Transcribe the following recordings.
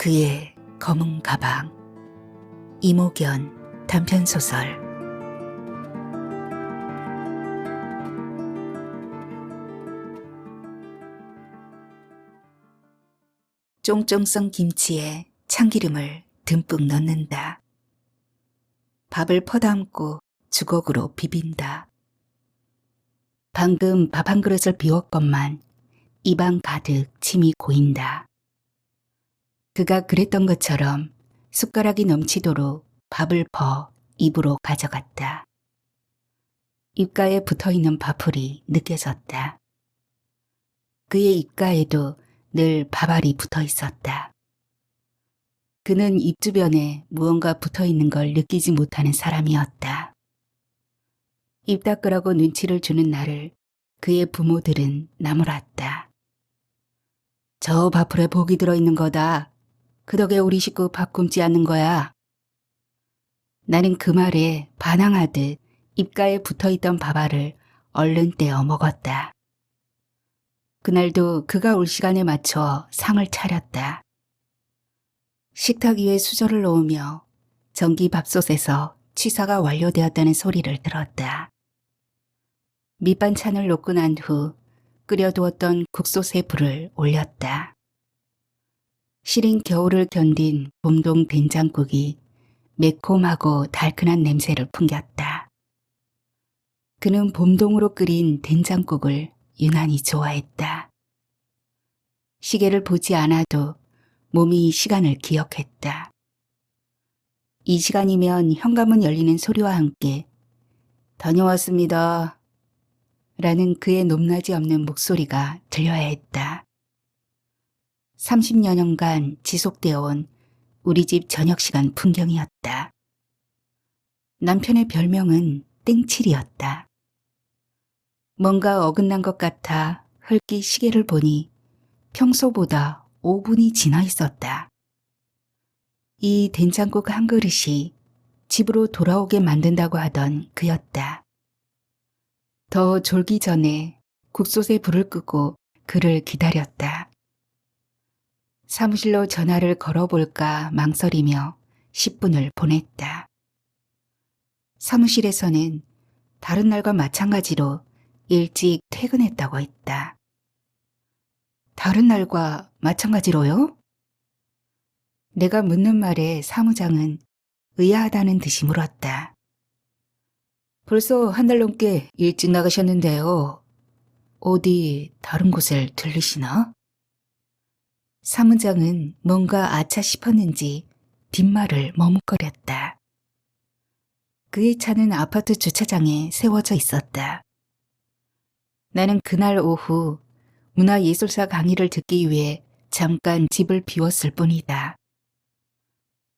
그의 검은 가방. 이모견 단편소설. 쫑쫑 썬 김치에 참기름을 듬뿍 넣는다. 밥을 퍼담고 주걱으로 비빈다. 방금 밥 한 그릇을 비웠건만 입안 가득 침이 고인다. 그가 그랬던 것처럼 숟가락이 넘치도록 밥을 퍼 입으로 가져갔다. 입가에 붙어있는 밥풀이 느껴졌다. 그의 입가에도 늘 밥알이 붙어 있었다. 그는 입 주변에 무언가 붙어 있는 걸 느끼지 못하는 사람이었다. 입 닦으라고 눈치를 주는 나를 그의 부모들은 나무랐다. 저 밥풀에 복이 들어있는 거다. 그 덕에 우리 식구 밥 굶지 않는 거야. 나는 그 말에 반항하듯 입가에 붙어있던 밥알을 얼른 떼어 먹었다. 그날도 그가 올 시간에 맞춰 상을 차렸다. 식탁 위에 수저를 놓으며 전기밥솥에서 취사가 완료되었다는 소리를 들었다. 밑반찬을 놓고 난 후 끓여두었던 국솥에 불을 올렸다. 시린 겨울을 견딘 봄동 된장국이 매콤하고 달큰한 냄새를 풍겼다. 그는 봄동으로 끓인 된장국을 유난히 좋아했다. 시계를 보지 않아도 몸이 시간을 기억했다. 이 시간이면 현관문 열리는 소리와 함께 다녀왔습니다. 라는 그의 높낮이 없는 목소리가 들려야 했다. 30여 년간 지속되어 온 우리 집 저녁시간 풍경이었다. 남편의 별명은 땡칠이었다. 뭔가 어긋난 것 같아 흘낏 시계를 보니 평소보다 5분이 지나 있었다. 이 된장국 한 그릇이 집으로 돌아오게 만든다고 하던 그였다. 더 졸기 전에 국솥에 불을 끄고 그를 기다렸다. 사무실로 전화를 걸어볼까 망설이며 10분을 보냈다. 사무실에서는 다른 날과 마찬가지로 일찍 퇴근했다고 했다. 다른 날과 마찬가지로요? 내가 묻는 말에 사무장은 의아하다는 듯이 물었다. 벌써 한 달 넘게 일찍 나가셨는데요. 어디 다른 곳을 들르시나? 사무장은 뭔가 아차 싶었는지 뒷말을 머뭇거렸다. 그의 차는 아파트 주차장에 세워져 있었다. 나는 그날 오후 문화예술사 강의를 듣기 위해 잠깐 집을 비웠을 뿐이다.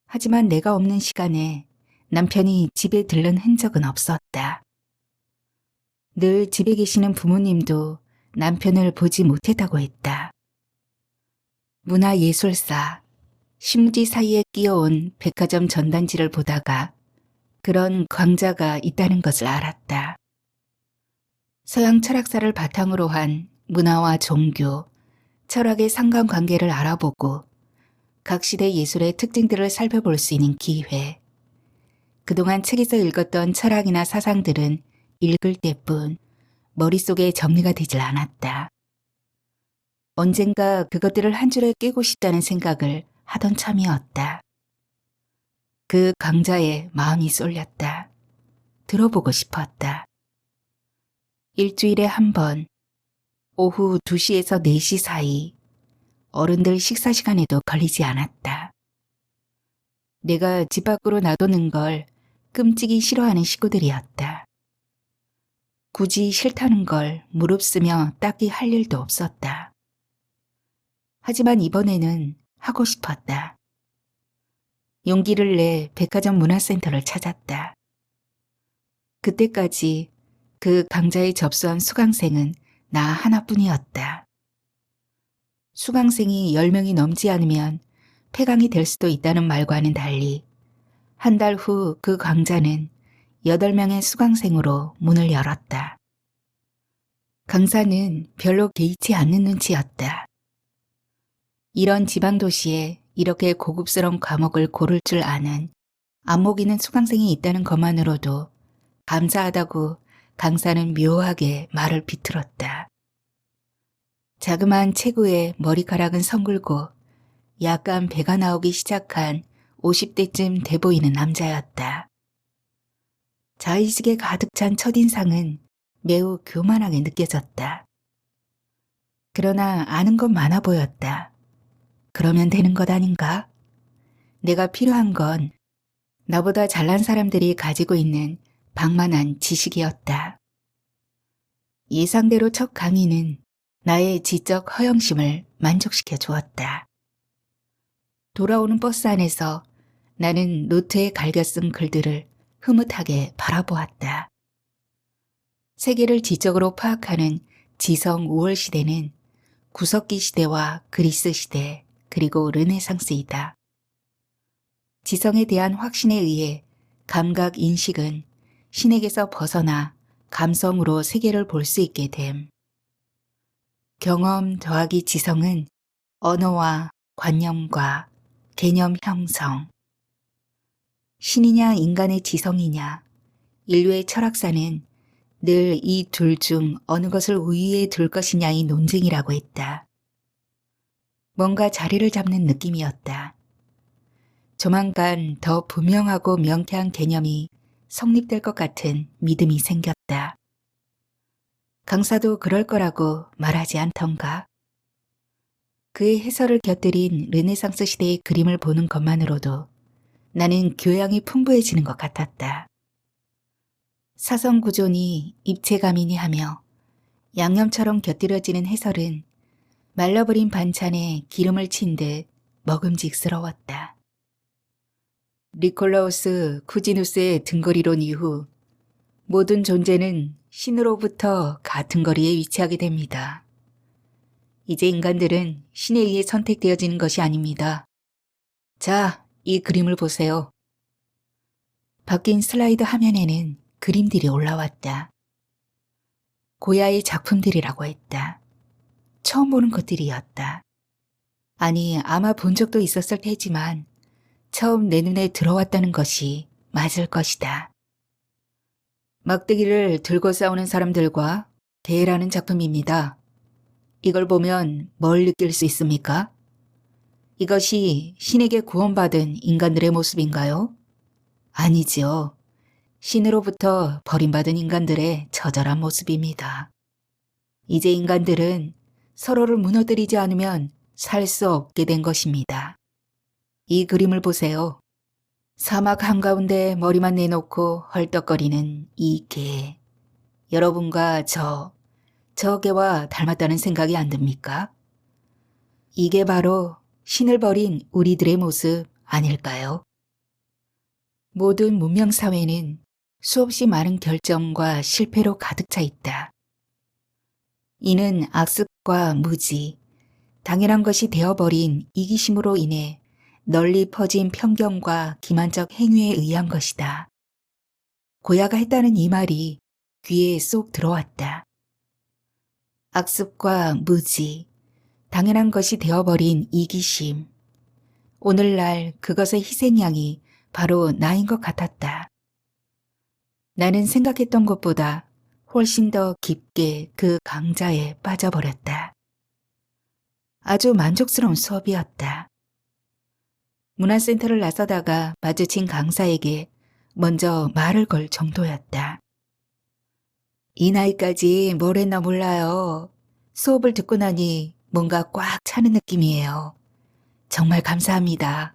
하지만 내가 없는 시간에 남편이 집에 들른 흔적은 없었다. 늘 집에 계시는 부모님도 남편을 보지 못했다고 했다. 문화예술사, 신문지 사이에 끼어온 백화점 전단지를 보다가 그런 강좌가 있다는 것을 알았다. 서양 철학사를 바탕으로 한 문화와 종교, 철학의 상관관계를 알아보고 각 시대 예술의 특징들을 살펴볼 수 있는 기회. 그동안 책에서 읽었던 철학이나 사상들은 읽을 때뿐 머릿속에 정리가 되질 않았다. 언젠가 그것들을 한 줄에 끼고 싶다는 생각을 하던 참이었다. 그 강좌에 마음이 쏠렸다. 들어보고 싶었다. 일주일에 한 번, 오후 2시에서 4시 사이, 어른들 식사 시간에도 걸리지 않았다. 내가 집 밖으로 나도는 걸 끔찍이 싫어하는 식구들이었다. 굳이 싫다는 걸 무릅쓰며 딱히 할 일도 없었다. 하지만 이번에는 하고 싶었다. 용기를 내 백화점 문화센터를 찾았다. 그때까지 그 강좌에 접수한 수강생은 나 하나뿐이었다. 수강생이 10명이 넘지 않으면 폐강이 될 수도 있다는 말과는 달리 한 달 후 그 강좌는 8명의 수강생으로 문을 열었다. 강사는 별로 개의치 않는 눈치였다. 이런 지방도시에 이렇게 고급스러운 과목을 고를 줄 아는 안목있는 수강생이 있다는 것만으로도 감사하다고 강사는 묘하게 말을 비틀었다. 자그마한 체구에 머리카락은 성글고 약간 배가 나오기 시작한 50대쯤 돼 보이는 남자였다. 자의식에 가득 찬 첫인상은 매우 교만하게 느껴졌다. 그러나 아는 건 많아 보였다. 그러면 되는 것 아닌가? 내가 필요한 건 나보다 잘난 사람들이 가지고 있는 방만한 지식이었다. 예상대로 첫 강의는 나의 지적 허영심을 만족시켜 주었다. 돌아오는 버스 안에서 나는 노트에 갈겨 쓴 글들을 흐뭇하게 바라보았다. 세계를 지적으로 파악하는 지성 5월 시대는 구석기 시대와 그리스 시대 그리고 르네상스이다. 지성에 대한 확신에 의해 감각 인식은 신에게서 벗어나 감성으로 세계를 볼 수 있게 됨. 경험 더하기 지성은 언어와 관념과 개념 형성. 신이냐 인간의 지성이냐, 인류의 철학사는 늘 이 둘 중 어느 것을 우위에 둘 것이냐의 논쟁이라고 했다. 뭔가 자리를 잡는 느낌이었다. 조만간 더 분명하고 명쾌한 개념이 성립될 것 같은 믿음이 생겼다. 강사도 그럴 거라고 말하지 않던가. 그의 해설을 곁들인 르네상스 시대의 그림을 보는 것만으로도 나는 교양이 풍부해지는 것 같았다. 사성구조니 입체감이니 하며 양념처럼 곁들여지는 해설은 말라버린 반찬에 기름을 친 듯 먹음직스러웠다. 니콜라우스 쿠지누스의 등거리론 이후 모든 존재는 신으로부터 같은 거리에 위치하게 됩니다. 이제 인간들은 신에 의해 선택되어지는 것이 아닙니다. 자, 이 그림을 보세요. 바뀐 슬라이드 화면에는 그림들이 올라왔다. 고야의 작품들이라고 했다. 처음 보는 것들이었다. 아니, 아마 본 적도 있었을 테지만 처음 내 눈에 들어왔다는 것이 맞을 것이다. 막대기를 들고 싸우는 사람들과 대라는 작품입니다. 이걸 보면 뭘 느낄 수 있습니까? 이것이 신에게 구원받은 인간들의 모습인가요? 아니지요. 신으로부터 버림받은 인간들의 처절한 모습입니다. 이제 인간들은 서로를 무너뜨리지 않으면 살 수 없게 된 것입니다. 이 그림을 보세요. 사막 한가운데 머리만 내놓고 헐떡거리는 이 개. 여러분과 저 개와 닮았다는 생각이 안 듭니까? 이게 바로 신을 버린 우리들의 모습 아닐까요? 모든 문명사회는 수없이 많은 결정과 실패로 가득 차 있다. 이는 악습과 무지, 당연한 것이 되어버린 이기심으로 인해 널리 퍼진 편견과 기만적 행위에 의한 것이다. 고야가 했다는 이 말이 귀에 쏙 들어왔다. 악습과 무지, 당연한 것이 되어버린 이기심. 오늘날 그것의 희생양이 바로 나인 것 같았다. 나는 생각했던 것보다 훨씬 더 깊게 그 강자에 빠져버렸다. 아주 만족스러운 수업이었다. 문화센터를 나서다가 마주친 강사에게 먼저 말을 걸 정도였다. 이 나이까지 뭘 했나 몰라요. 수업을 듣고 나니 뭔가 꽉 차는 느낌이에요. 정말 감사합니다.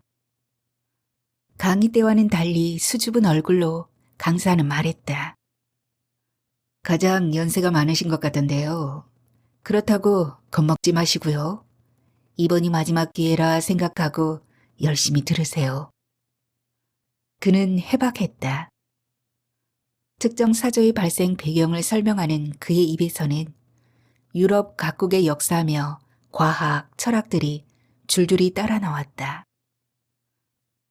강의 때와는 달리 수줍은 얼굴로 강사는 말했다. 가장 연세가 많으신 것 같던데요. 그렇다고 겁먹지 마시고요. 이번이 마지막 기회라 생각하고 열심히 들으세요. 그는 해박했다. 특정 사조의 발생 배경을 설명하는 그의 입에서는 유럽 각국의 역사며 과학, 철학들이 줄줄이 따라 나왔다.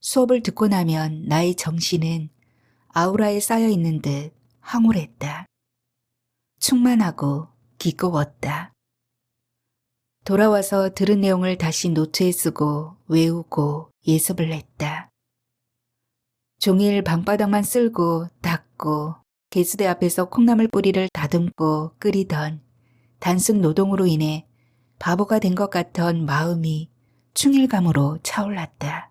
수업을 듣고 나면 나의 정신은 아우라에 쌓여 있는 듯 황홀했다. 충만하고 기꺼웠다. 돌아와서 들은 내용을 다시 노트에 쓰고 외우고 예습을 했다. 종일 방바닥만 쓸고 닦고 개수대 앞에서 콩나물 뿌리를 다듬고 끓이던 단순 노동으로 인해 바보가 된 것 같던 마음이 충일감으로 차올랐다.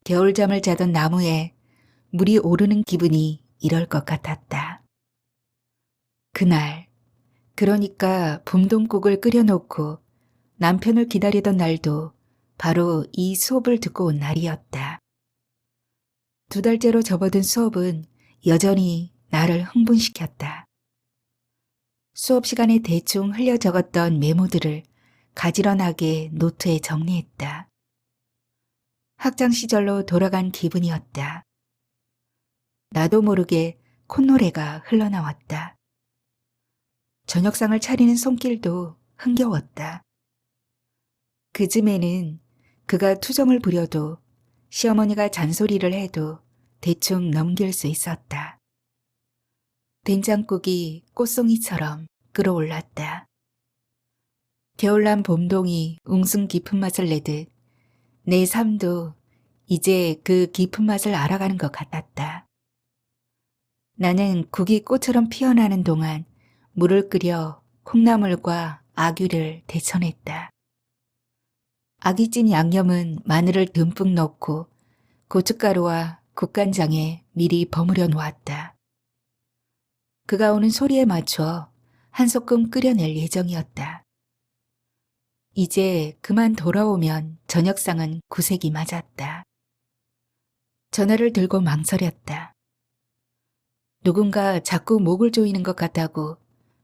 겨울잠을 자던 나무에 물이 오르는 기분이 이럴 것 같았다. 그날, 그러니까 봄동국을 끓여놓고 남편을 기다리던 날도 바로 이 수업을 듣고 온 날이었다. 2달째로 접어든 수업은 여전히 나를 흥분시켰다. 수업 시간에 대충 흘려 적었던 메모들을 가지런하게 노트에 정리했다. 학창 시절로 돌아간 기분이었다. 나도 모르게 콧노래가 흘러나왔다. 저녁상을 차리는 손길도 흥겨웠다. 그쯤에는 그가 투정을 부려도 시어머니가 잔소리를 해도 대충 넘길 수 있었다. 된장국이 꽃송이처럼 끓어올랐다. 겨울난 봄동이 웅숭 깊은 맛을 내듯 내 삶도 이제 그 깊은 맛을 알아가는 것 같았다. 나는 국이 꽃처럼 피어나는 동안 물을 끓여 콩나물과 아귀를 데쳐냈다. 아귀찜 양념은 마늘을 듬뿍 넣고 고춧가루와 국간장에 미리 버무려 놓았다. 그가 오는 소리에 맞춰 한 소끔 끓여낼 예정이었다. 이제 그만 돌아오면 저녁상은 구색이 맞았다. 전화를 들고 망설였다. 누군가 자꾸 목을 조이는 것 같다고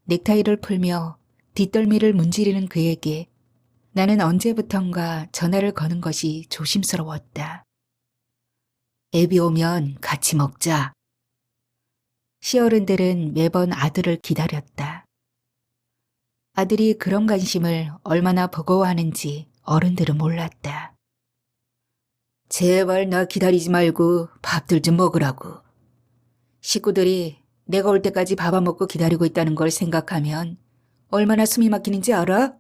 넥타이를 풀며 뒷덜미를 문지르는 그에게 나는 언제부턴가 전화를 거는 것이 조심스러웠다. 애비 오면 같이 먹자. 시어른들은 매번 아들을 기다렸다. 아들이 그런 관심을 얼마나 버거워하는지 어른들은 몰랐다. 제발 나 기다리지 말고 밥들 좀 먹으라고. 식구들이 내가 올 때까지 밥 안 먹고 기다리고 있다는 걸 생각하면 얼마나 숨이 막히는지 알아?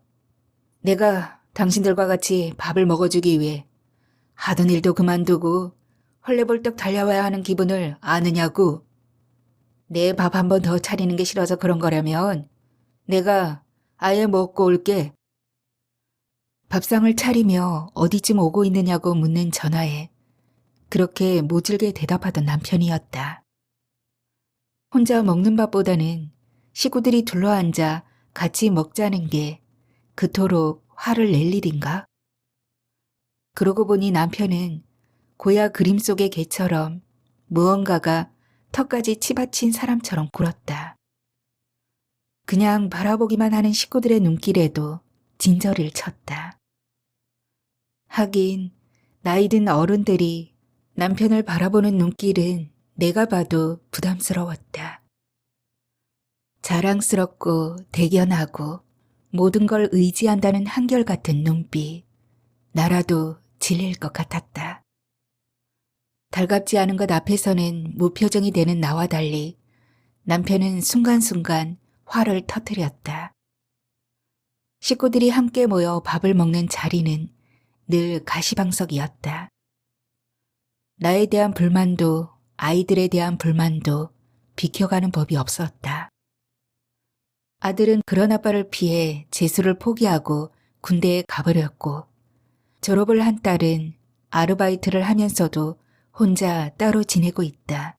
내가 당신들과 같이 밥을 먹어주기 위해 하던 일도 그만두고 헐레벌떡 달려와야 하는 기분을 아느냐고. 내 밥 한 번 더 차리는 게 싫어서 그런 거라면 내가 아예 먹고 올게. 밥상을 차리며 어디쯤 오고 있느냐고 묻는 전화에 그렇게 모질게 대답하던 남편이었다. 혼자 먹는 밥보다는 식구들이 둘러앉아 같이 먹자는 게 그토록 화를 낼 일인가? 그러고 보니 남편은 고야 그림 속의 개처럼 무언가가 턱까지 치받친 사람처럼 굴었다. 그냥 바라보기만 하는 식구들의 눈길에도 진저리를 쳤다. 하긴 나이 든 어른들이 남편을 바라보는 눈길은 내가 봐도 부담스러웠다. 자랑스럽고 대견하고 모든 걸 의지한다는 한결같은 눈빛, 나라도 질릴 것 같았다. 달갑지 않은 것 앞에서는 무표정이 되는 나와 달리 남편은 순간순간 화를 터뜨렸다. 식구들이 함께 모여 밥을 먹는 자리는 늘 가시방석이었다. 나에 대한 불만도 아이들에 대한 불만도 비켜가는 법이 없었다. 아들은 그런 아빠를 피해 재수를 포기하고 군대에 가버렸고 졸업을 한 딸은 아르바이트를 하면서도 혼자 따로 지내고 있다.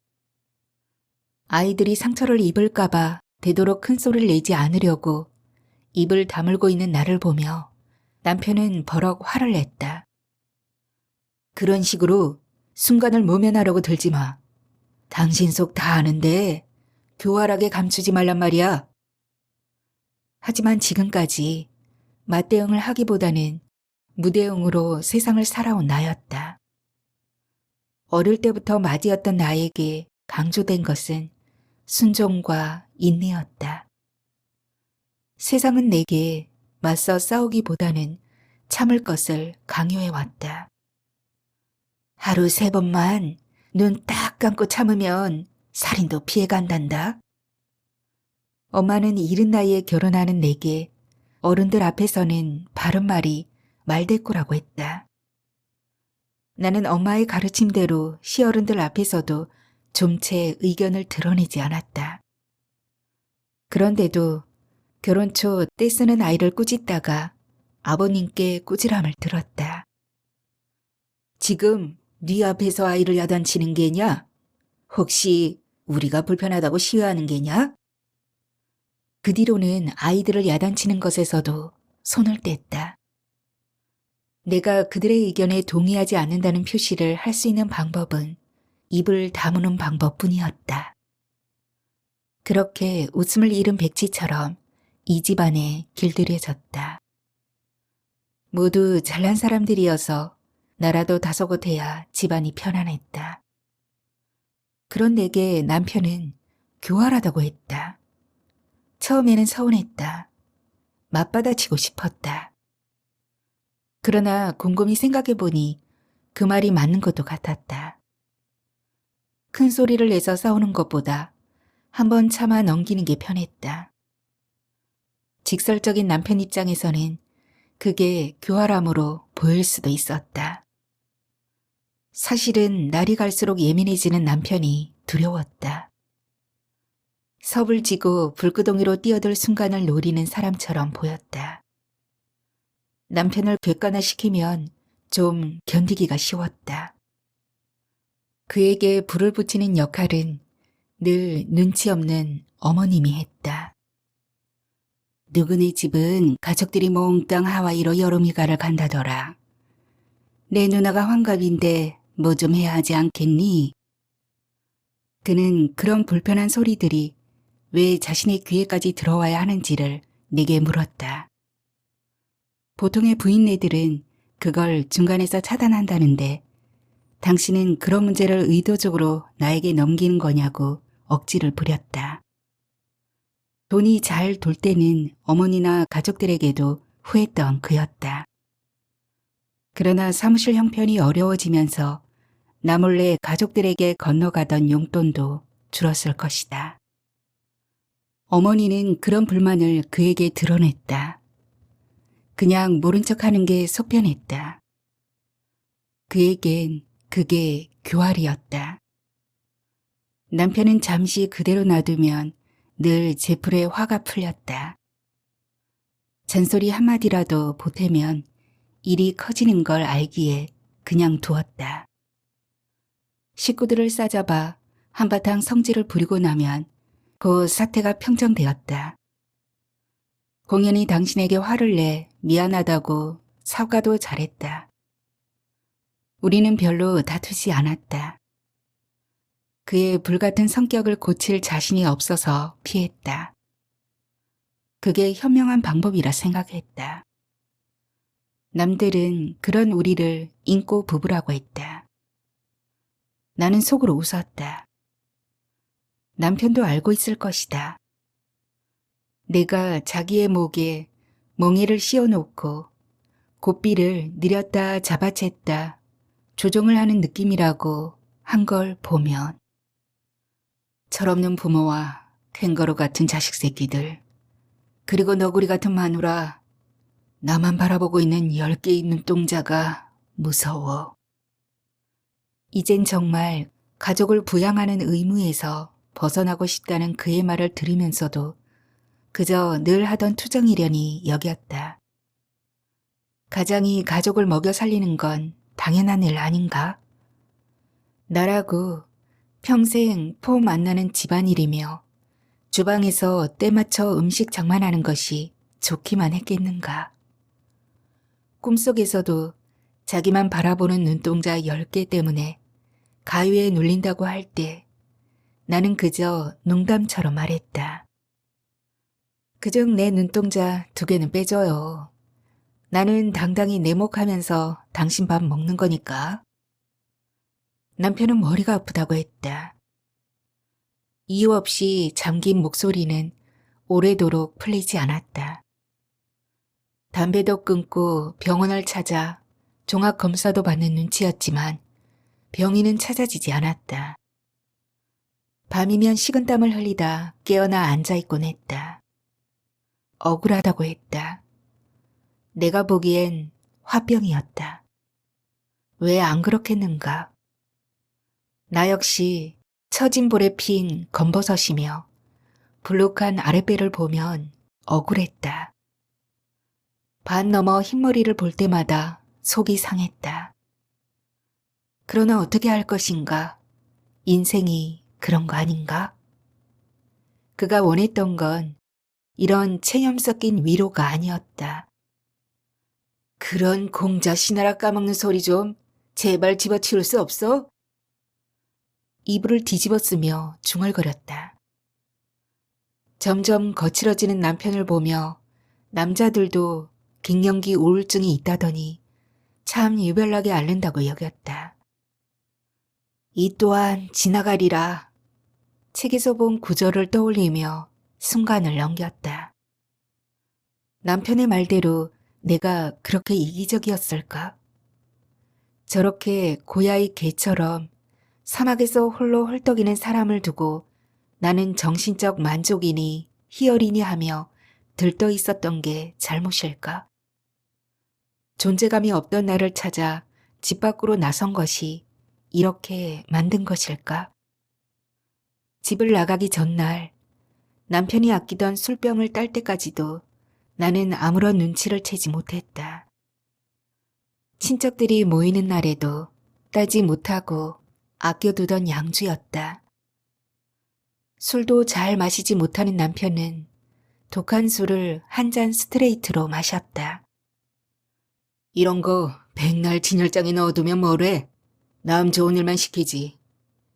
아이들이 상처를 입을까봐 되도록 큰 소리를 내지 않으려고 입을 다물고 있는 나를 보며 남편은 버럭 화를 냈다. 그런 식으로 순간을 모면하려고 들지 마. 당신 속 다 아는데 교활하게 감추지 말란 말이야. 하지만 지금까지 맞대응을 하기보다는 무대응으로 세상을 살아온 나였다. 어릴 때부터 맞이었던 나에게 강조된 것은 순종과 인내였다. 세상은 내게 맞서 싸우기보다는 참을 것을 강요해왔다. 하루 3번만 눈 딱 감고 참으면 살인도 피해간단다. 엄마는 이른 나이에 결혼하는 내게 어른들 앞에서는 바른 말이 말대꾸라고 했다. 나는 엄마의 가르침대로 시어른들 앞에서도 좀채 의견을 드러내지 않았다. 그런데도 결혼 초 떼쓰는 아이를 꾸짖다가 아버님께 꾸지람을 들었다. 지금 네 앞에서 아이를 야단치는 게냐? 혹시 우리가 불편하다고 시위하는 게냐? 그 뒤로는 아이들을 야단치는 것에서도 손을 뗐다. 내가 그들의 의견에 동의하지 않는다는 표시를 할 수 있는 방법은 입을 다무는 방법뿐이었다. 그렇게 웃음을 잃은 백지처럼 이 집안에 길들여졌다. 모두 잘난 사람들이어서 나라도 다소곳해야 집안이 편안했다. 그런 내게 남편은 교활하다고 했다. 처음에는 서운했다. 맞받아치고 싶었다. 그러나 곰곰이 생각해보니 그 말이 맞는 것도 같았다. 큰 소리를 내서 싸우는 것보다 한번 참아 넘기는 게 편했다. 직설적인 남편 입장에서는 그게 교활함으로 보일 수도 있었다. 사실은 날이 갈수록 예민해지는 남편이 두려웠다. 섭을 지고 불구덩이로 뛰어들 순간을 노리는 사람처럼 보였다. 남편을 객관화시키면 좀 견디기가 쉬웠다. 그에게 불을 붙이는 역할은 늘 눈치 없는 어머님이 했다. 누구네 집은 가족들이 몽땅 하와이로 여름휴가를 간다더라. 내 누나가 환갑인데 뭐 좀 해야 하지 않겠니? 그는 그런 불편한 소리들이 왜 자신의 귀에까지 들어와야 하는지를 내게 물었다. 보통의 부인네들은 그걸 중간에서 차단한다는데 당신은 그런 문제를 의도적으로 나에게 넘기는 거냐고 억지를 부렸다. 돈이 잘 돌 때는 어머니나 가족들에게도 후했던 그였다. 그러나 사무실 형편이 어려워지면서 나 몰래 가족들에게 건너가던 용돈도 줄었을 것이다. 어머니는 그런 불만을 그에게 드러냈다. 그냥 모른 척하는 게 속편했다. 그에겐 그게 교활이었다. 남편은 잠시 그대로 놔두면 늘 제풀에 화가 풀렸다. 잔소리 한마디라도 보태면 일이 커지는 걸 알기에 그냥 두었다. 식구들을 싸잡아 한바탕 성질을 부리고 나면 그 사태가 평정되었다. 공연히 당신에게 화를 내 미안하다고 사과도 잘했다. 우리는 별로 다투지 않았다. 그의 불같은 성격을 고칠 자신이 없어서 피했다. 그게 현명한 방법이라 생각했다. 남들은 그런 우리를 인고 부부라고 했다. 나는 속으로 웃었다. 남편도 알고 있을 것이다. 내가 자기의 목에 멍에를 씌워놓고 고삐를 느렸다 잡아챘다 조종을 하는 느낌이라고 한 걸 보면 철없는 부모와 캥거루 같은 자식 새끼들 그리고 너구리 같은 마누라 나만 바라보고 있는 10개의 눈동자가 무서워. 이젠 정말 가족을 부양하는 의무에서 벗어나고 싶다는 그의 말을 들으면서도 그저 늘 하던 투정이려니 여겼다. 가장이 가족을 먹여 살리는 건 당연한 일 아닌가? 나라고 평생 포 만나는 집안일이며 주방에서 때맞춰 음식 장만하는 것이 좋기만 했겠는가? 꿈속에서도 자기만 바라보는 눈동자 10개 때문에 가위에 눌린다고 할 때 나는 그저 농담처럼 말했다. 그중 내 눈동자 2개는 빼줘요. 나는 당당히 내목하면서 당신 밥 먹는 거니까. 남편은 머리가 아프다고 했다. 이유 없이 잠긴 목소리는 오래도록 풀리지 않았다. 담배도 끊고 병원을 찾아 종합검사도 받는 눈치였지만 병인은 찾아지지 않았다. 밤이면 식은땀을 흘리다 깨어나 앉아있곤 했다. 억울하다고 했다. 내가 보기엔 화병이었다. 왜 안 그렇겠는가? 나 역시 처진 볼에 핀 검버섯이며 불룩한 아랫배를 보면 억울했다. 반 넘어 흰머리를 볼 때마다 속이 상했다. 그러나 어떻게 할 것인가? 인생이 그런 거 아닌가? 그가 원했던 건 이런 체념 섞인 위로가 아니었다. 그런 공자 신하라 까먹는 소리 좀 제발 집어치울 수 없어? 이불을 뒤집어 쓰며 중얼거렸다. 점점 거칠어지는 남편을 보며 남자들도 갱년기 우울증이 있다더니 참 유별나게 앓는다고 여겼다. 이 또한 지나가리라. 책에서 본 구절을 떠올리며 순간을 넘겼다. 남편의 말대로 내가 그렇게 이기적이었을까? 저렇게 고야의 개처럼 사막에서 홀로 헐떡이는 사람을 두고 나는 정신적 만족이니 희열이니 하며 들떠 있었던 게 잘못일까? 존재감이 없던 나를 찾아 집 밖으로 나선 것이 이렇게 만든 것일까? 집을 나가기 전날 남편이 아끼던 술병을 딸 때까지도 나는 아무런 눈치를 채지 못했다. 친척들이 모이는 날에도 따지 못하고 아껴두던 양주였다. 술도 잘 마시지 못하는 남편은 독한 술을 한 잔 스트레이트로 마셨다. 이런 거 백날 진열장에 넣어두면 뭐래? 남 좋은 일만 시키지.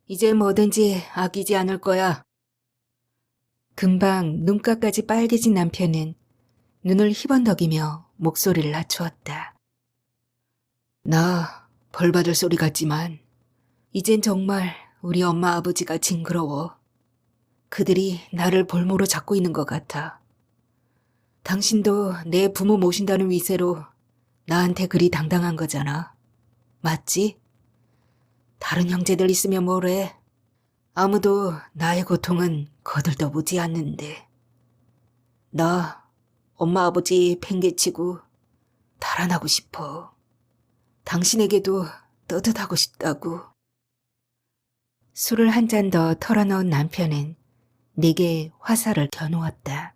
이제 뭐든지 아끼지 않을 거야. 금방 눈가까지 빨개진 남편은 눈을 희번덕이며 목소리를 낮추었다. 나 벌 받을 소리 같지만 이젠 정말 우리 엄마 아버지가 징그러워. 그들이 나를 볼모로 잡고 있는 것 같아. 당신도 내 부모 모신다는 위세로 나한테 그리 당당한 거잖아. 맞지? 다른 형제들 있으면 뭐래? 아무도 나의 고통은 거들떠보지 않는데. 나 엄마 아버지 팽개치고 달아나고 싶어. 당신에게도 떠듯하고 싶다고. 술을 한 잔 더 털어넣은 남편은 내게 화살을 겨누었다.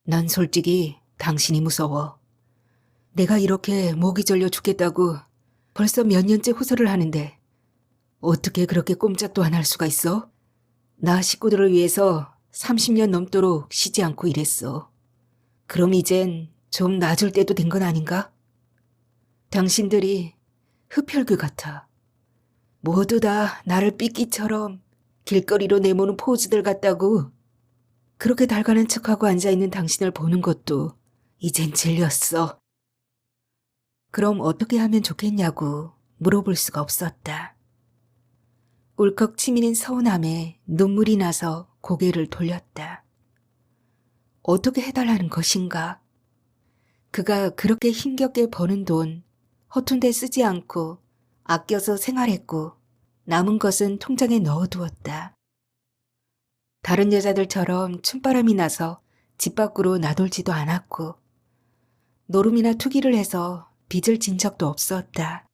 난 솔직히 당신이 무서워. 내가 이렇게 목이 절려 죽겠다고 벌써 몇 년째 호소를 하는데 어떻게 그렇게 꼼짝도 안 할 수가 있어? 나 식구들을 위해서 30년 넘도록 쉬지 않고 일했어. 그럼 이젠 좀 놔줄 때도 된 건 아닌가? 당신들이 흡혈귀 같아. 모두 다 나를 삐끼처럼 길거리로 내모는 포즈들 같다고. 그렇게 달가는 척하고 앉아있는 당신을 보는 것도 이젠 질렸어. 그럼 어떻게 하면 좋겠냐고 물어볼 수가 없었다. 울컥 치미는 서운함에 눈물이 나서 고개를 돌렸다. 어떻게 해달라는 것인가? 그가 그렇게 힘겹게 버는 돈 허튼데 쓰지 않고 아껴서 생활했고 남은 것은 통장에 넣어두었다. 다른 여자들처럼 춤바람이 나서 집 밖으로 나돌지도 않았고 노름이나 투기를 해서 빚을 진 적도 없었다.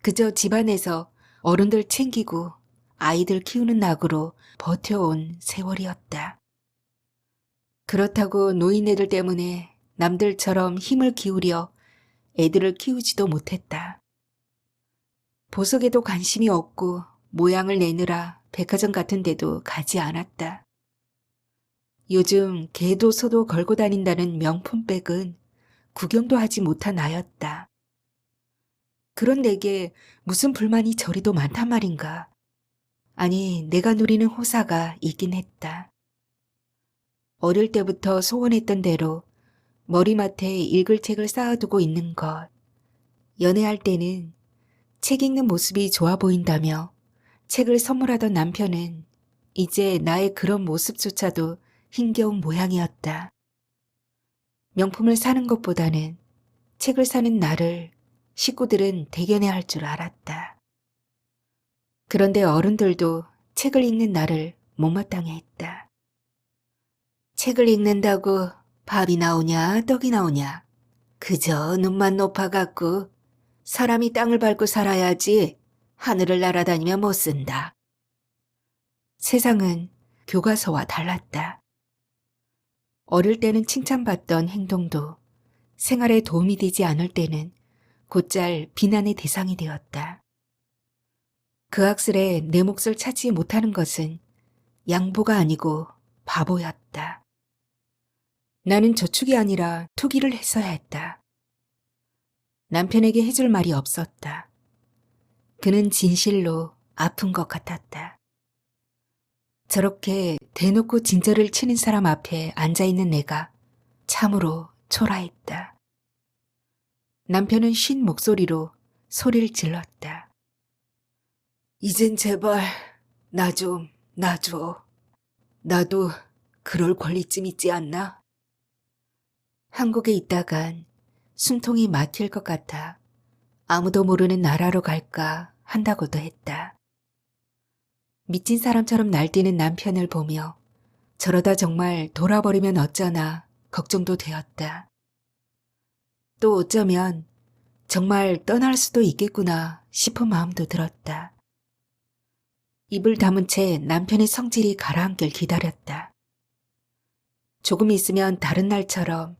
그저 집안에서 어른들 챙기고 아이들 키우는 낙으로 버텨온 세월이었다. 그렇다고 노인네들 때문에 남들처럼 힘을 기울여 애들을 키우지도 못했다. 보석에도 관심이 없고 모양을 내느라 백화점 같은 데도 가지 않았다. 요즘 개도 소도 걸고 다닌다는 명품백은 구경도 하지 못한 나였다. 그런 내게 무슨 불만이 저리도 많단 말인가. 아니, 내가 누리는 호사가 있긴 했다. 어릴 때부터 소원했던 대로 머리맡에 읽을 책을 쌓아두고 있는 것. 연애할 때는 책 읽는 모습이 좋아 보인다며 책을 선물하던 남편은 이제 나의 그런 모습조차도 힘겨운 모양이었다. 명품을 사는 것보다는 책을 사는 나를 식구들은 대견해 할 줄 알았다. 그런데 어른들도 책을 읽는 나를 못마땅해 했다. 책을 읽는다고 밥이 나오냐 떡이 나오냐 그저 눈만 높아갖고 사람이 땅을 밟고 살아야지 하늘을 날아다니며 못 쓴다. 세상은 교과서와 달랐다. 어릴 때는 칭찬받던 행동도 생활에 도움이 되지 않을 때는 곧잘 비난의 대상이 되었다. 그 학술에 내 몫을 찾지 못하는 것은 양보가 아니고 바보였다. 나는 저축이 아니라 투기를 했어야 했다. 남편에게 해줄 말이 없었다. 그는 진실로 아픈 것 같았다. 저렇게 대놓고 진저를 치는 사람 앞에 앉아있는 내가 참으로 초라했다. 남편은 쉰 목소리로 소리를 질렀다. 이젠 제발 나 좀 놔줘. 나도 그럴 권리쯤 있지 않나? 한국에 있다간 숨통이 막힐 것 같아 아무도 모르는 나라로 갈까 한다고도 했다. 미친 사람처럼 날뛰는 남편을 보며 저러다 정말 돌아버리면 어쩌나 걱정도 되었다. 또 어쩌면 정말 떠날 수도 있겠구나 싶은 마음도 들었다. 입을 다문 채 남편의 성질이 가라앉길 기다렸다. 조금 있으면 다른 날처럼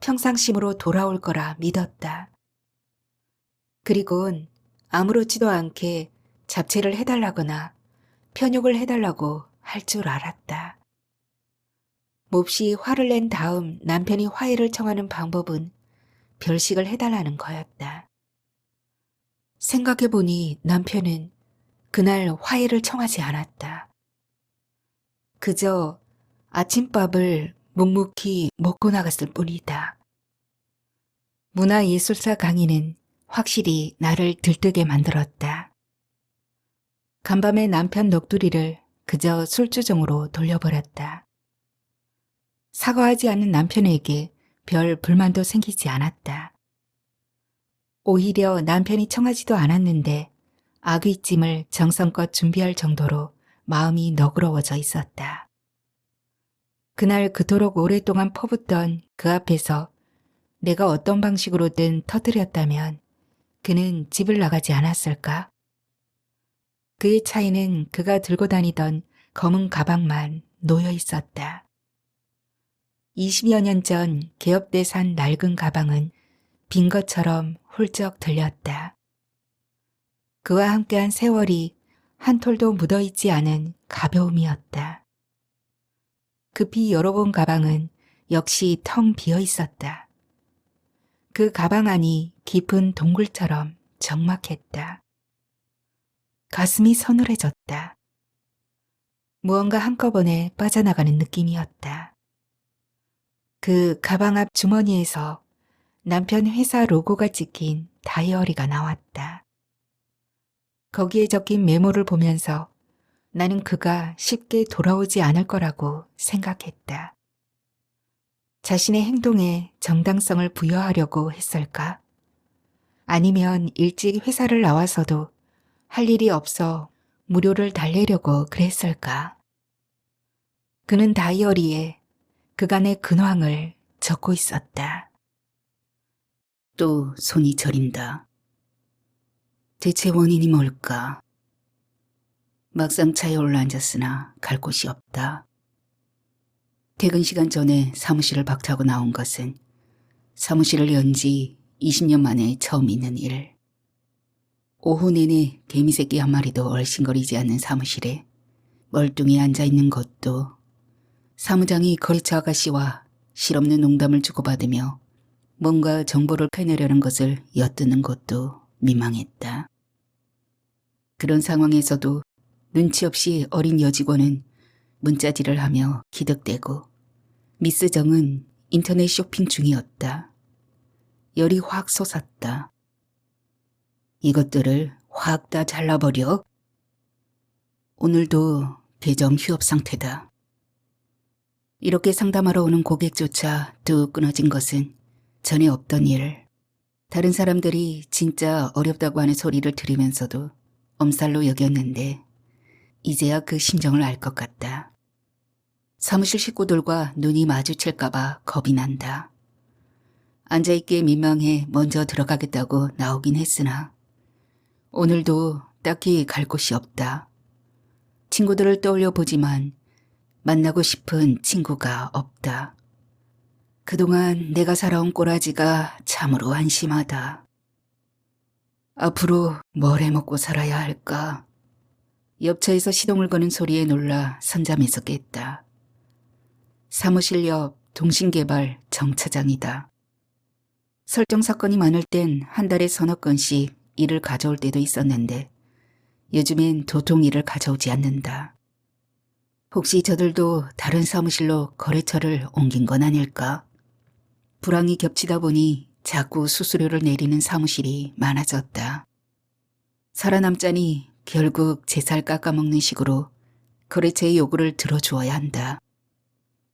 평상심으로 돌아올 거라 믿었다. 그리곤 아무렇지도 않게 잡채를 해달라거나 편육을 해달라고 할 줄 알았다. 몹시 화를 낸 다음 남편이 화해를 청하는 방법은 별식을 해달라는 거였다. 생각해보니 남편은 그날 화해를 청하지 않았다. 그저 아침밥을 묵묵히 먹고 나갔을 뿐이다. 문화예술사 강의는 확실히 나를 들뜨게 만들었다. 간밤에 남편 넋두리를 그저 술주정으로 돌려버렸다. 사과하지 않는 남편에게 별 불만도 생기지 않았다. 오히려 남편이 청하지도 않았는데 아귀찜을 정성껏 준비할 정도로 마음이 너그러워져 있었다. 그날 그토록 오랫동안 퍼붓던 그 앞에서 내가 어떤 방식으로든 터뜨렸다면 그는 집을 나가지 않았을까? 그의 차에는 그가 들고 다니던 검은 가방만 놓여 있었다. 20여 년 전 개업 때 산 낡은 가방은 빈 것처럼 훌쩍 들렸다. 그와 함께한 세월이 한 톨도 묻어있지 않은 가벼움이었다. 급히 열어본 가방은 역시 텅 비어 있었다. 그 가방 안이 깊은 동굴처럼 적막했다. 가슴이 서늘해졌다. 무언가 한꺼번에 빠져나가는 느낌이었다. 그 가방 앞 주머니에서 남편 회사 로고가 찍힌 다이어리가 나왔다. 거기에 적힌 메모를 보면서 나는 그가 쉽게 돌아오지 않을 거라고 생각했다. 자신의 행동에 정당성을 부여하려고 했을까? 아니면 일찍 회사를 나와서도 할 일이 없어 무료를 달래려고 그랬을까? 그는 다이어리에 그간의 근황을 적고 있었다. 또 손이 저린다. 대체 원인이 뭘까? 막상 차에 올라앉았으나 갈 곳이 없다. 퇴근 시간 전에 사무실을 박차고 나온 것은 사무실을 연 지 20년 만에 처음 있는 일. 오후 내내 개미새끼 한 마리도 얼씬거리지 않는 사무실에 멀뚱히 앉아있는 것도, 사무장이 거래처 아가씨와 실없는 농담을 주고받으며 뭔가 정보를 캐내려는 것을 엿드는 것도 민망했다. 그런 상황에서도 눈치 없이 어린 여직원은 문자질을 하며 기득대고 미스 정은 인터넷 쇼핑 중이었다. 열이 확 솟았다. 이것들을 확 다 잘라버려. 오늘도 계정 휴업 상태다. 이렇게 상담하러 오는 고객조차 뚝 끊어진 것은 전에 없던 일. 다른 사람들이 진짜 어렵다고 하는 소리를 들으면서도 엄살로 여겼는데 이제야 그 심정을 알 것 같다. 사무실 식구들과 눈이 마주칠까봐 겁이 난다. 앉아있기에 민망해 먼저 들어가겠다고 나오긴 했으나 오늘도 딱히 갈 곳이 없다. 친구들을 떠올려 보지만 만나고 싶은 친구가 없다. 그동안 내가 살아온 꼬라지가 참으로 한심하다. 앞으로 뭘 해먹고 살아야 할까? 옆차에서 시동을 거는 소리에 놀라 선잠에서 깼다. 사무실 옆 동신개발 정차장이다. 설정 사건이 많을 땐 한 달에 서너 건씩 일을 가져올 때도 있었는데 요즘엔 도통 일을 가져오지 않는다. 혹시 저들도 다른 사무실로 거래처를 옮긴 건 아닐까? 불황이 겹치다 보니 자꾸 수수료를 내리는 사무실이 많아졌다. 살아남자니 결국 제 살 깎아먹는 식으로 거래처의 요구를 들어주어야 한다.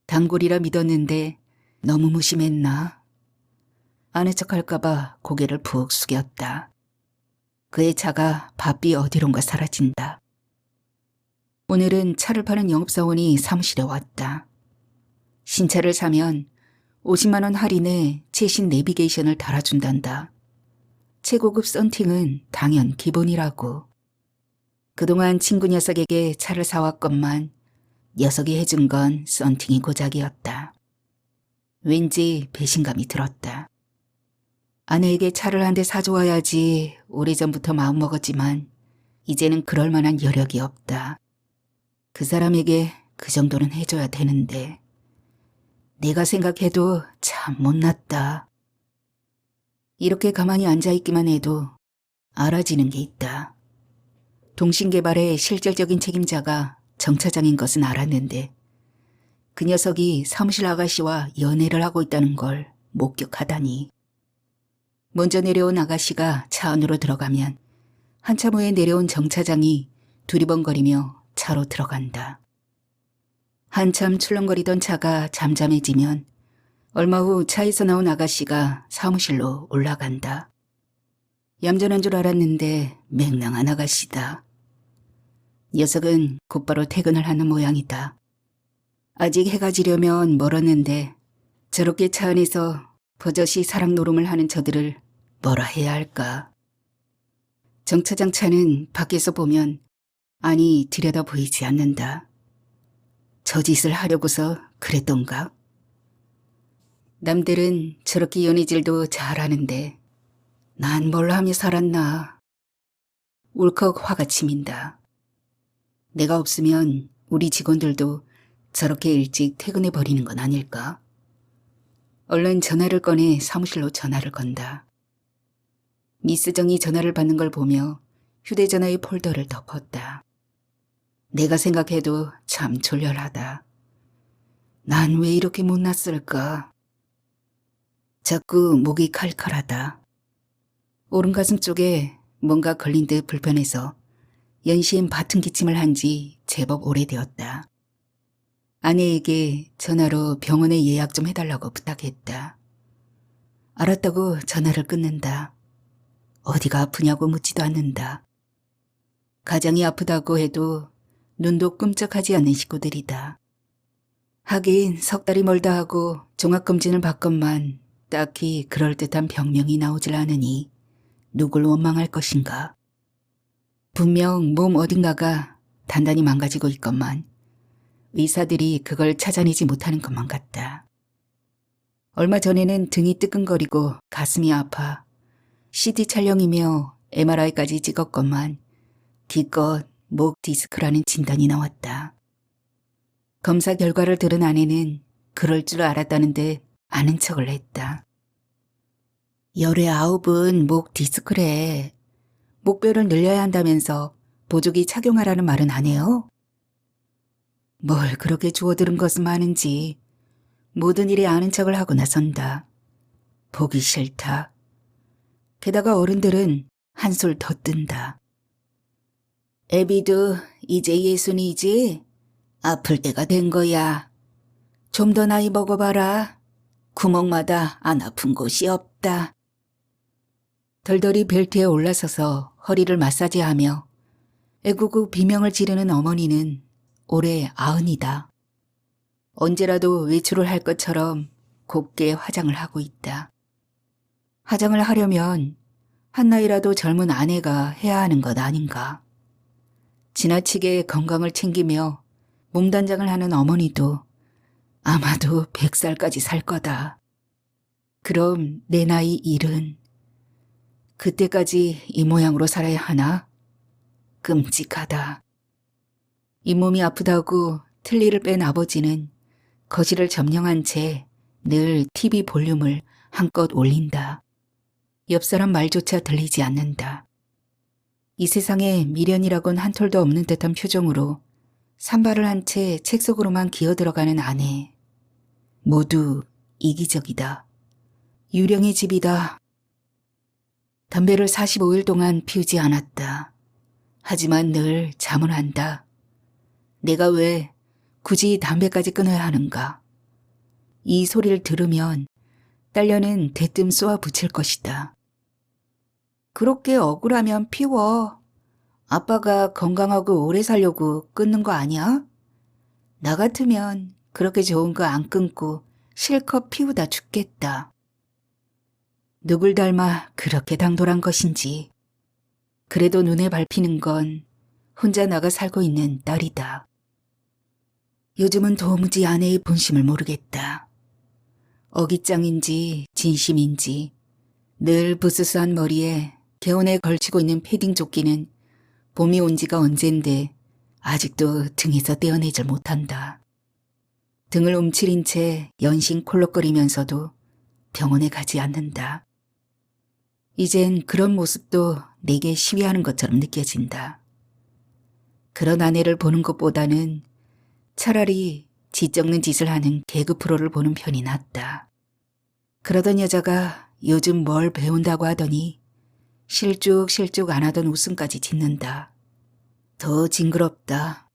단골이라 믿었는데 너무 무심했나? 아는 척할까봐 고개를 푹 숙였다. 그의 차가 바삐 어디론가 사라진다. 오늘은 차를 파는 영업사원이 사무실에 왔다. 신차를 사면 50만 원 할인에 최신 내비게이션을 달아준단다. 최고급 썬팅은 당연 기본이라고. 그동안 친구 녀석에게 차를 사왔건만 녀석이 해준 건 썬팅이 고작이었다. 왠지 배신감이 들었다. 아내에게 차를 한 대 사주어야지 오래전부터 마음먹었지만 이제는 그럴 만한 여력이 없다. 그 사람에게 그 정도는 해줘야 되는데 내가 생각해도 참 못났다. 이렇게 가만히 앉아있기만 해도 알아지는 게 있다. 동신개발의 실질적인 책임자가 정차장인 것은 알았는데 그 녀석이 사무실 아가씨와 연애를 하고 있다는 걸 목격하다니. 먼저 내려온 아가씨가 차 안으로 들어가면 한참 후에 내려온 정차장이 두리번거리며 차로 들어간다. 한참 출렁거리던 차가 잠잠해지면 얼마 후 차에서 나온 아가씨가 사무실로 올라간다. 얌전한 줄 알았는데 맹랑한 아가씨다. 녀석은 곧바로 퇴근을 하는 모양이다. 아직 해가 지려면 멀었는데 저렇게 차 안에서 버젓이 사랑 노름을 하는 저들을 뭐라 해야 할까. 정차장 차는 밖에서 보면 아니 들여다 보이지 않는다. 저 짓을 하려고서 그랬던가? 남들은 저렇게 연애질도 잘하는데 난 뭘 하며 살았나. 울컥 화가 치민다. 내가 없으면 우리 직원들도 저렇게 일찍 퇴근해버리는 건 아닐까? 얼른 전화를 꺼내 사무실로 전화를 건다. 미스 정이 전화를 받는 걸 보며 휴대전화의 폴더를 덮었다. 내가 생각해도 참 졸렬하다. 난 왜 이렇게 못났을까? 자꾸 목이 칼칼하다. 오른 가슴 쪽에 뭔가 걸린 듯 불편해서 연신 바튼 기침을 한 지 제법 오래되었다. 아내에게 전화로 병원에 예약 좀 해달라고 부탁했다. 알았다고 전화를 끊는다. 어디가 아프냐고 묻지도 않는다. 가장이 아프다고 해도 눈도 끔찍하지 않는 식구들이다. 하긴 석 달이 멀다 하고 종합검진을 받건만 딱히 그럴듯한 병명이 나오질 않으니 누굴 원망할 것인가. 분명 몸 어딘가가 단단히 망가지고 있건만 의사들이 그걸 찾아내지 못하는 것만 같다. 얼마 전에는 등이 뜨끔거리고 가슴이 아파 CT 촬영이며 MRI까지 찍었건만 기껏 목 디스크라는 진단이 나왔다. 검사 결과를 들은 아내는 그럴 줄 알았다는 듯 아는 척을 했다. 열의 9은 목 디스크래. 목뼈를 늘려야 한다면서 보조기 착용하라는 말은 안 해요? 뭘 그렇게 주워들은 것은 많은지 모든 일에 아는 척을 하고 나선다. 보기 싫다. 게다가 어른들은 한술 더 뜬다. 애비도 이제 60이지? 아플 때가 된 거야. 좀 더 나이 먹어봐라. 구멍마다 안 아픈 곳이 없다. 덜덜이 벨트에 올라서서 허리를 마사지하며 애구구 비명을 지르는 어머니는 올해 90이다. 언제라도 외출을 할 것처럼 곱게 화장을 하고 있다. 화장을 하려면 한 나이라도 젊은 아내가 해야 하는 것 아닌가. 지나치게 건강을 챙기며 몸단장을 하는 어머니도 아마도 100살까지 살 거다. 그럼 내 나이 70. 그때까지 이 모양으로 살아야 하나? 끔찍하다. 잇몸이 아프다고 틀니를 뺀 아버지는 거실을 점령한 채 늘 TV 볼륨을 한껏 올린다. 옆 사람 말조차 들리지 않는다. 이 세상에 미련이라곤 한 톨도 없는 듯한 표정으로 산발을 한 채 책 속으로만 기어들어가는 아내. 모두 이기적이다. 유령의 집이다. 담배를 45일 동안 피우지 않았다. 하지만 늘 자문한다. 내가 왜 굳이 담배까지 끊어야 하는가. 이 소리를 들으면 딸려는 대뜸 쏘아 붙일 것이다. 그렇게 억울하면 피워. 아빠가 건강하고 오래 살려고 끊는 거 아니야? 나 같으면 그렇게 좋은 거 안 끊고 실컷 피우다 죽겠다. 누굴 닮아 그렇게 당돌한 것인지. 그래도 눈에 밟히는 건 혼자 나가 살고 있는 딸이다. 요즘은 도무지 아내의 본심을 모르겠다. 어깃장인지 진심인지 늘 부스스한 머리에 개운에 걸치고 있는 패딩 조끼는 봄이 온 지가 언젠데 아직도 등에서 떼어내질 못한다. 등을 움츠린 채 연신 콜록거리면서도 병원에 가지 않는다. 이젠 그런 모습도 내게 시위하는 것처럼 느껴진다. 그런 아내를 보는 것보다는 차라리 지적는 짓을 하는 개그 프로를 보는 편이 낫다. 그러던 여자가 요즘 뭘 배운다고 하더니 실쭉 안 하던 웃음까지 짓는다. 더 징그럽다.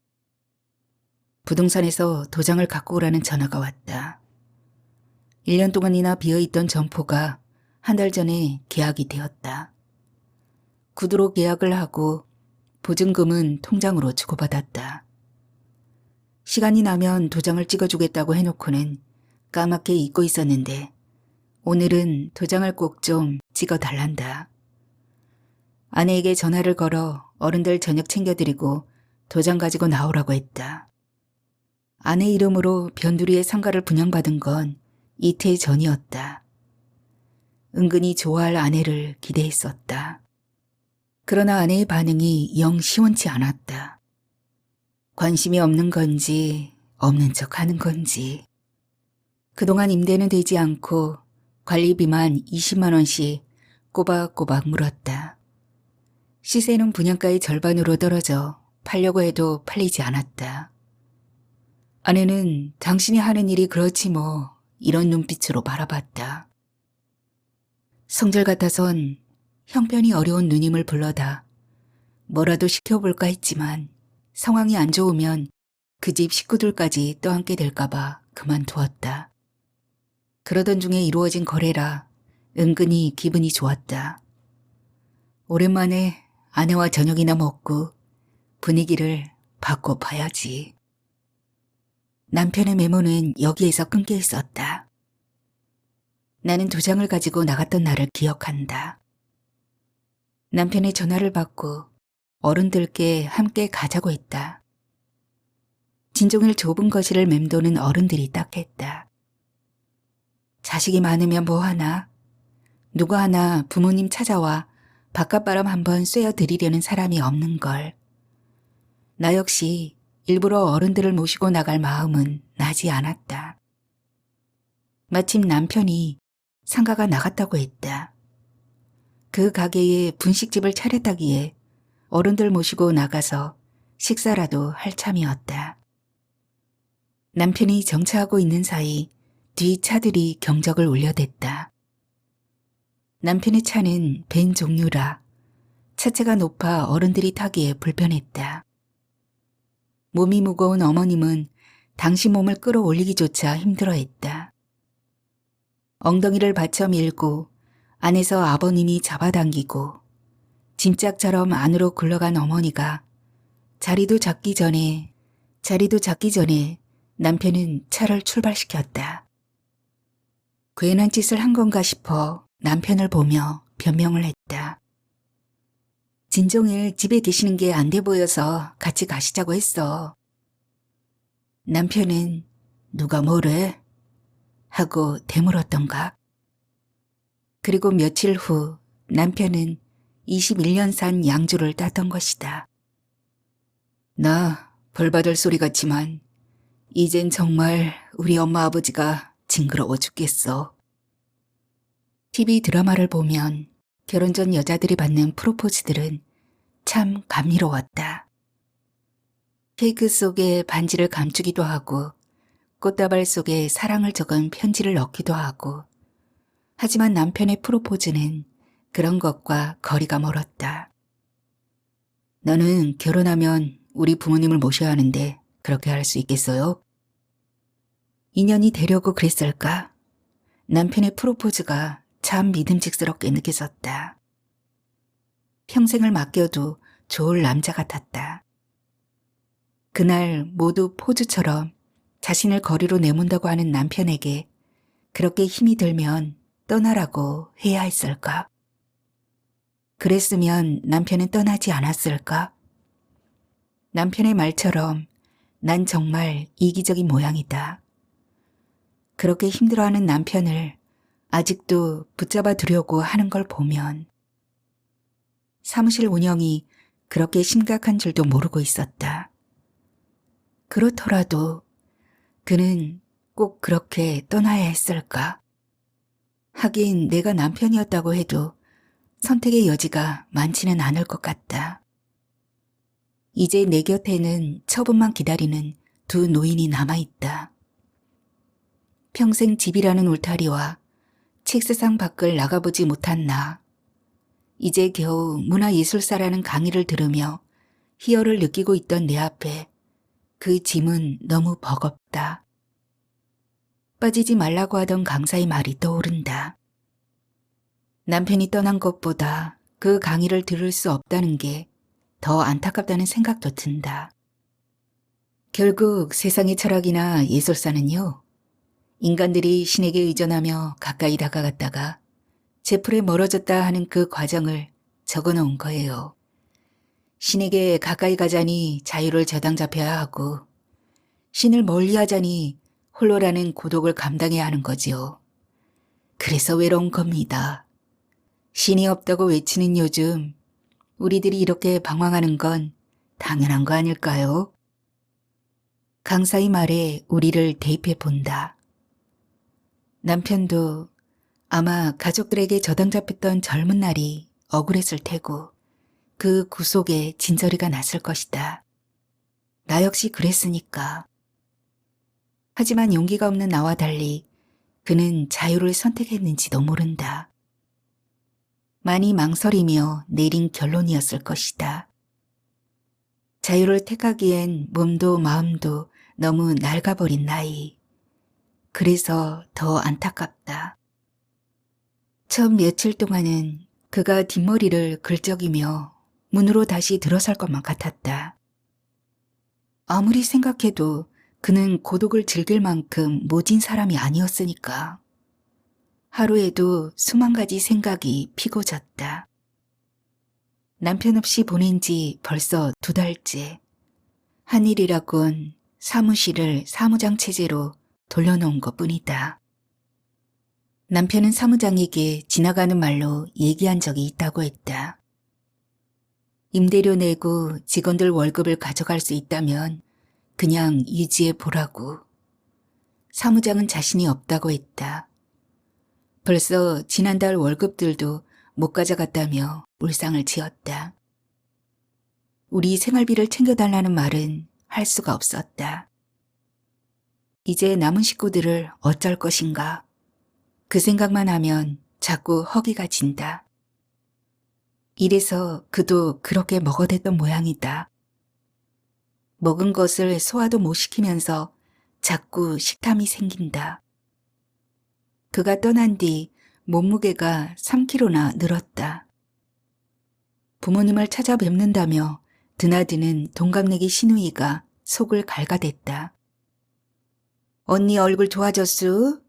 부동산에서 도장을 갖고 오라는 전화가 왔다. 1년 동안이나 비어있던 점포가 한 달 전에 계약이 되었다. 구두로 계약을 하고 보증금은 통장으로 주고받았다. 시간이 나면 도장을 찍어주겠다고 해놓고는 까맣게 잊고 있었는데 오늘은 도장을 꼭 좀 찍어달란다. 아내에게 전화를 걸어 어른들 저녁 챙겨드리고 도장 가지고 나오라고 했다. 아내 이름으로 변두리의 상가를 분양받은 건 이틀 전이었다. 은근히 좋아할 아내를 기대했었다. 그러나 아내의 반응이 영 시원치 않았다. 관심이 없는 건지 없는 척 하는 건지. 그동안 임대는 되지 않고 관리비만 20만 원씩 꼬박꼬박 물었다. 시세는 분양가의 절반으로 떨어져 팔려고 해도 팔리지 않았다. 아내는 당신이 하는 일이 그렇지 뭐 이런 눈빛으로 바라봤다. 성질 같아선 형편이 어려운 누님을 불러다 뭐라도 시켜볼까 했지만 상황이 안 좋으면 그 집 식구들까지 떠안게 될까봐 그만두었다. 그러던 중에 이루어진 거래라 은근히 기분이 좋았다. 오랜만에 아내와 저녁이나 먹고 분위기를 바꿔봐야지. 남편의 메모는 여기에서 끊겨 있었다. 나는 도장을 가지고 나갔던 날을 기억한다. 남편의 전화를 받고 어른들께 함께 가자고 했다. 진종일 좁은 거실을 맴도는 어른들이 딱했다. 자식이 많으면 뭐하나? 누구 하나 부모님 찾아와 바깥바람 한번 쐬어드리려는 사람이 없는걸. 나 역시 일부러 어른들을 모시고 나갈 마음은 나지 않았다. 마침 남편이 상가가 나갔다고 했다. 그 가게에 분식집을 차렸다기에 어른들 모시고 나가서 식사라도 할 참이었다. 남편이 정차하고 있는 사이 뒤 차들이 경적을 울려댔다. 남편의 차는 벤 종류라 차체가 높아 어른들이 타기에 불편했다. 몸이 무거운 어머님은 당시 몸을 끌어올리기조차 힘들어했다. 엉덩이를 받쳐 밀고 안에서 아버님이 잡아당기고 짐짝처럼 안으로 굴러간 어머니가 자리도 잡기 전에 남편은 차를 출발시켰다. 괜한 짓을 한 건가 싶어 남편을 보며 변명을 했다. 진종일 집에 계시는 게 안 돼 보여서 같이 가시자고 했어. 남편은 누가 뭐래? 하고 되물었던가. 그리고 며칠 후 남편은 21년 산 양주를 땄던 것이다. 나 벌 받을 소리 같지만 이젠 정말 우리 엄마 아버지가 징그러워 죽겠어. TV 드라마를 보면 결혼 전 여자들이 받는 프로포즈들은 참 감미로웠다. 케이크 속에 반지를 감추기도 하고 꽃다발 속에 사랑을 적은 편지를 넣기도 하고, 하지만 남편의 프로포즈는 그런 것과 거리가 멀었다. 너는 결혼하면 우리 부모님을 모셔야 하는데 그렇게 할 수 있겠어요? 인연이 되려고 그랬을까? 남편의 프로포즈가 참 믿음직스럽게 느껴졌다. 평생을 맡겨도 좋을 남자 같았다. 그날 모두 포즈처럼 자신을 거리로 내몬다고 하는 남편에게 그렇게 힘이 들면 떠나라고 해야 했을까? 그랬으면 남편은 떠나지 않았을까? 남편의 말처럼 난 정말 이기적인 모양이다. 그렇게 힘들어하는 남편을 아직도 붙잡아 두려고 하는 걸 보면 사무실 운영이 그렇게 심각한 줄도 모르고 있었다. 그렇더라도 그는 꼭 그렇게 떠나야 했을까? 하긴 내가 남편이었다고 해도 선택의 여지가 많지는 않을 것 같다. 이제 내 곁에는 처분만 기다리는 두 노인이 남아있다. 평생 집이라는 울타리와 책세상 밖을 나가보지 못한 나. 이제 겨우 문화예술사라는 강의를 들으며 희열을 느끼고 있던 내 앞에 그 짐은 너무 버겁다. 빠지지 말라고 하던 강사의 말이 떠오른다. 남편이 떠난 것보다 그 강의를 들을 수 없다는 게 더 안타깝다는 생각도 든다. 결국 세상의 철학이나 예술사는요, 인간들이 신에게 의존하며 가까이 다가갔다가 제풀에 멀어졌다 하는 그 과정을 적어놓은 거예요. 신에게 가까이 가자니 자유를 저당잡혀야 하고 신을 멀리하자니 홀로라는 고독을 감당해야 하는 거지요. 그래서 외로운 겁니다. 신이 없다고 외치는 요즘 우리들이 이렇게 방황하는 건 당연한 거 아닐까요? 강사의 말에 우리를 대입해 본다. 남편도 아마 가족들에게 저당잡혔던 젊은 날이 억울했을 테고 그 구속에 진저리가 났을 것이다. 나 역시 그랬으니까. 하지만 용기가 없는 나와 달리 그는 자유를 선택했는지도 모른다. 많이 망설이며 내린 결론이었을 것이다. 자유를 택하기엔 몸도 마음도 너무 낡아버린 나이. 그래서 더 안타깝다. 처음 며칠 동안은 그가 뒷머리를 긁적이며 문으로 다시 들어설 것만 같았다. 아무리 생각해도 그는 고독을 즐길 만큼 모진 사람이 아니었으니까. 하루에도 수만 가지 생각이 피고졌다. 남편 없이 보낸 지 벌써 2달째. 한 일이라곤 사무실을 사무장 체제로 돌려놓은 것뿐이다. 남편은 사무장에게 지나가는 말로 얘기한 적이 있다고 했다. 임대료 내고 직원들 월급을 가져갈 수 있다면 그냥 유지해 보라고. 사무장은 자신이 없다고 했다. 벌써 지난달 월급들도 못 가져갔다며 울상을 지었다. 우리 생활비를 챙겨달라는 말은 할 수가 없었다. 이제 남은 식구들을 어쩔 것인가. 그 생각만 하면 자꾸 허기가 진다. 이래서 그도 그렇게 먹어댔던 모양이다. 먹은 것을 소화도 못 시키면서 자꾸 식탐이 생긴다. 그가 떠난 뒤 몸무게가 3kg나 늘었다. 부모님을 찾아뵙는다며 드나드는 동갑내기 시누이가 속을 갉아댔다. 언니 얼굴 좋아졌수?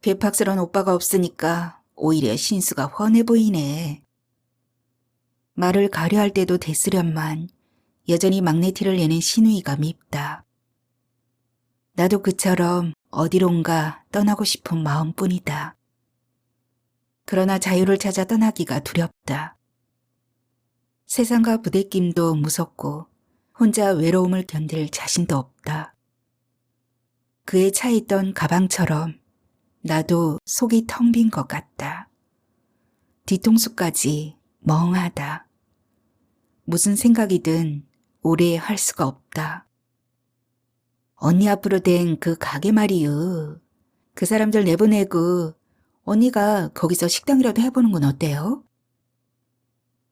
괴팍스런 오빠가 없으니까 오히려 신수가 훤해 보이네. 말을 가려할 때도 대수련만 여전히 막내티를 내는 신우이가 밉다. 나도 그처럼 어디론가 떠나고 싶은 마음뿐이다. 그러나 자유를 찾아 떠나기가 두렵다. 세상과 부대낌도 무섭고 혼자 외로움을 견딜 자신도 없다. 그에 차 있던 가방처럼 나도 속이 텅 빈 것 같다. 뒤통수까지 멍하다. 무슨 생각이든 오래 할 수가 없다. 언니 앞으로 된 그 가게 말이유. 그 사람들 내보내고 언니가 거기서 식당이라도 해보는 건 어때요?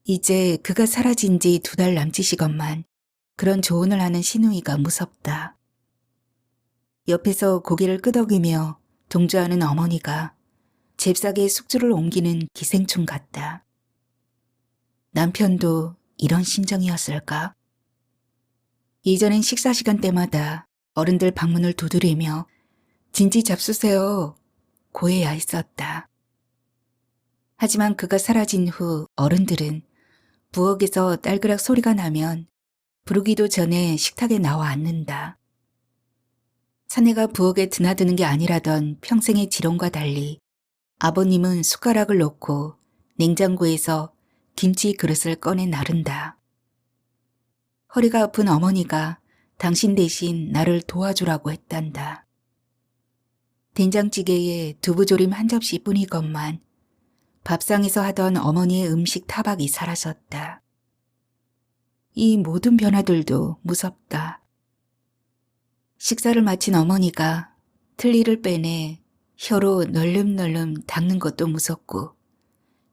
이제 그가 사라진 지 2달 남짓이건만 그런 조언을 하는 신우이가 무섭다. 옆에서 고개를 끄덕이며 동조하는 어머니가 잽싸게 숙주를 옮기는 기생충 같다. 남편도 이런 심정이었을까? 이전엔 식사 시간 때마다 어른들 방문을 두드리며 진지 잡수세요 고해야 했었다. 하지만 그가 사라진 후 어른들은 부엌에서 딸그락 소리가 나면 부르기도 전에 식탁에 나와 앉는다. 사내가 부엌에 드나드는 게 아니라던 평생의 지론과 달리 아버님은 숟가락을 놓고 냉장고에서 김치 그릇을 꺼내 나른다. 허리가 아픈 어머니가 당신 대신 나를 도와주라고 했단다. 된장찌개에 두부조림 한 접시뿐이건만 밥상에서 하던 어머니의 음식 타박이 사라졌다. 이 모든 변화들도 무섭다. 식사를 마친 어머니가 틀니를 빼내 혀로 널름널름 닦는 것도 무섭고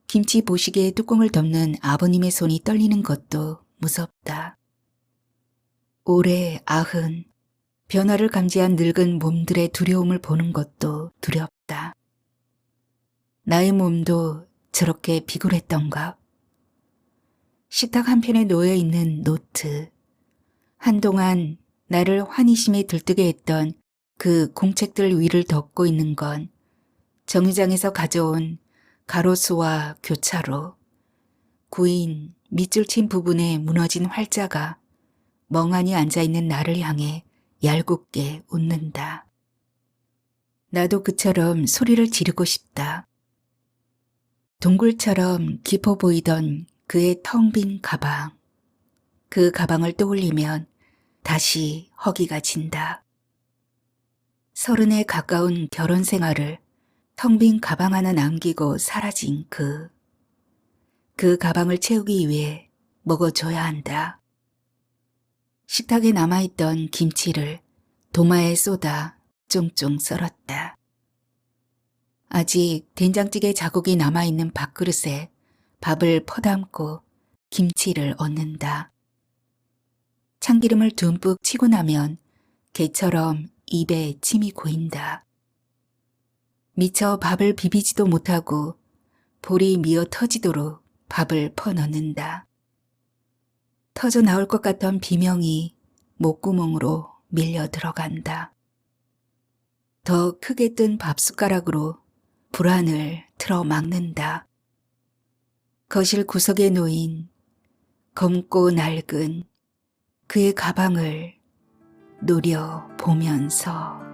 김치 보시개의 뚜껑을 덮는 아버님의 손이 떨리는 것도 무섭다. 올해 90, 변화를 감지한 늙은 몸들의 두려움을 보는 것도 두렵다. 나의 몸도 저렇게 비굴했던가? 식탁 한편에 놓여있는 노트. 한동안 나를 환희심에 들뜨게 했던 그 공책들 위를 덮고 있는 건 정류장에서 가져온 가로수와 교차로, 구인 밑줄 친 부분에 무너진 활자가 멍하니 앉아있는 나를 향해 얄궂게 웃는다. 나도 그처럼 소리를 지르고 싶다. 동굴처럼 깊어 보이던 그의 텅 빈 가방. 그 가방을 떠올리면 다시 허기가 진다. 30에 가까운 결혼 생활을 텅 빈 가방 하나 남기고 사라진 그 가방을 채우기 위해 먹어줘야 한다. 식탁에 남아있던 김치를 도마에 쏟아 쫑쫑 썰었다. 아직 된장찌개 자국이 남아있는 밥그릇에 밥을 퍼담고 김치를 얹는다. 참기름을 듬뿍 치고 나면 개처럼 입에 침이 고인다. 미처 밥을 비비지도 못하고 볼이 미어 터지도록 밥을 퍼넣는다. 터져 나올 것 같던 비명이 목구멍으로 밀려 들어간다. 더 크게 뜬 밥숟가락으로 불안을 틀어 막는다. 거실 구석에 놓인 검고 낡은 그의 가방을 노려보면서